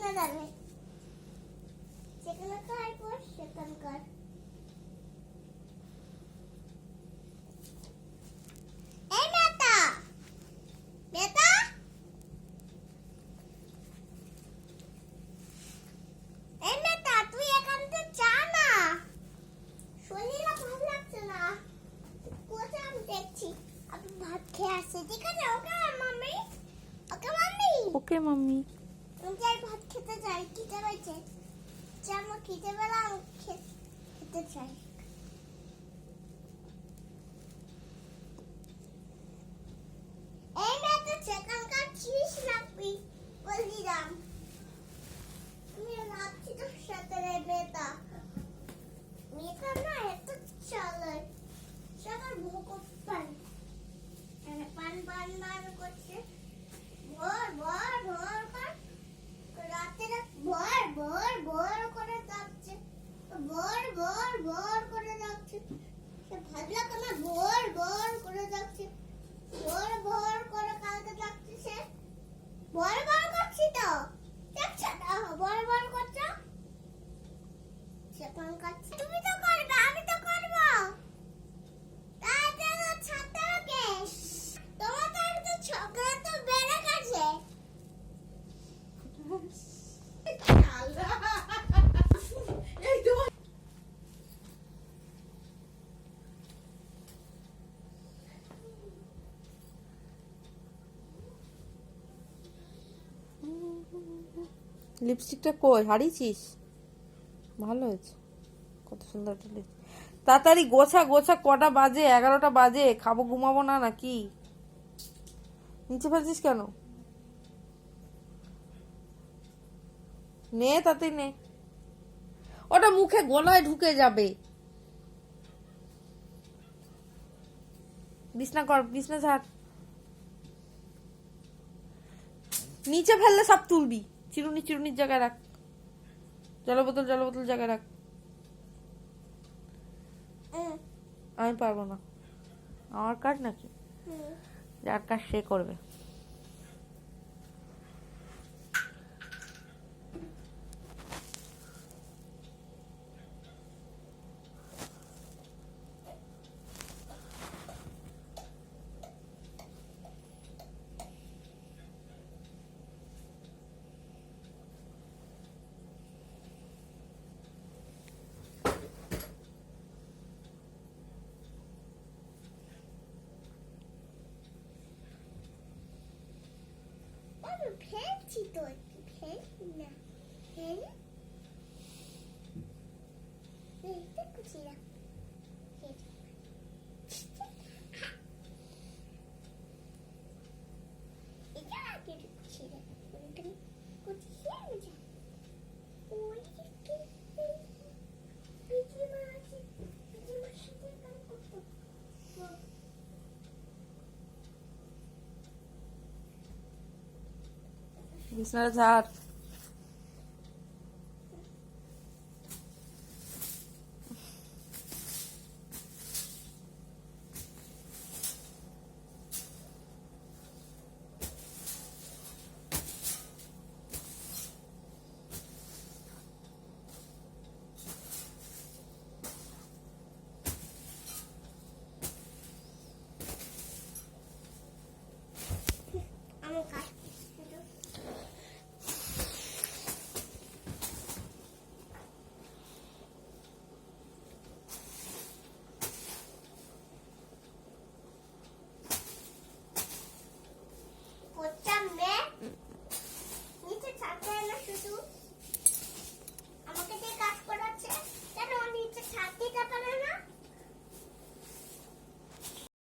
যেখানে যাবে সেখানে খাইবো সেখানকার এই বেটা বেটা এই বেটা তুই এখান থেকে যা না শরীরটা ভালো লাগছে না কোথায় আমি দেখছি আমি ভাত খেয়ে আসছি ঠিক আছে ওকে মাম্মি ওকে মাম্মি আমি যাই ভাত খেতে যাই খিদে পেয়েছে যে আমার খিদে বেলা আমি খেতে চাই এই মেয়েটা সেখানকার চিজ রাখবি বলছিলাম আমি রাখছি তোর সাথে রে মেয়েটা মেয়েটা না এত চলে সবার ভোগ পান পান পান পান করছে ভোর ভোর ভোর কর রাতে ভোর ভোর ভোর করে যাচ্ছে ভোর ভোর ভোর করে যাচ্ছে সে ভালো লাগে না ভোর ভোর করে যাচ্ছে ভোর ভোর করে কালকে যাচ্ছে সে ভোর ভোর করছি তো দেখছো না ভোর ভোর করছো সে কোন করছে তুমি তো করবে আমি তো করবো তাড়াতাড়ি ছাড়তে হবে তোমার তো ঝগড়া তো বেড়ে গেছে লিপস্টিকটা কই হারিয়েছিস ভালো হয়েছে কত সুন্দর একটা লিপস্টিক তাড়াতাড়ি গোছা গোছা কটা বাজে 11টা বাজে খাবো ঘুমাবো না নাকি নিচে ফেলছিস কেন নে তাতে নে ওটা মুখে গলায় ঢুকে যাবে বিছনা কর বিছনা ঝাড় নিচে ফেললে সব তুলবি চিরুনি চিরুনির জায়গায় রাখ জল বোতল জায়গায় রাখ আমি পারবো না আমার কাজ নাকি যার কাজ সে করবে আমি ফেলছি তো ফেল না ফেল এইটা কুচি না এটা আগে কুচি না কুচি খেয়ে যা ওই কি পিজি মাছ সাথে কাম করতে বিছনাটা ঝাড়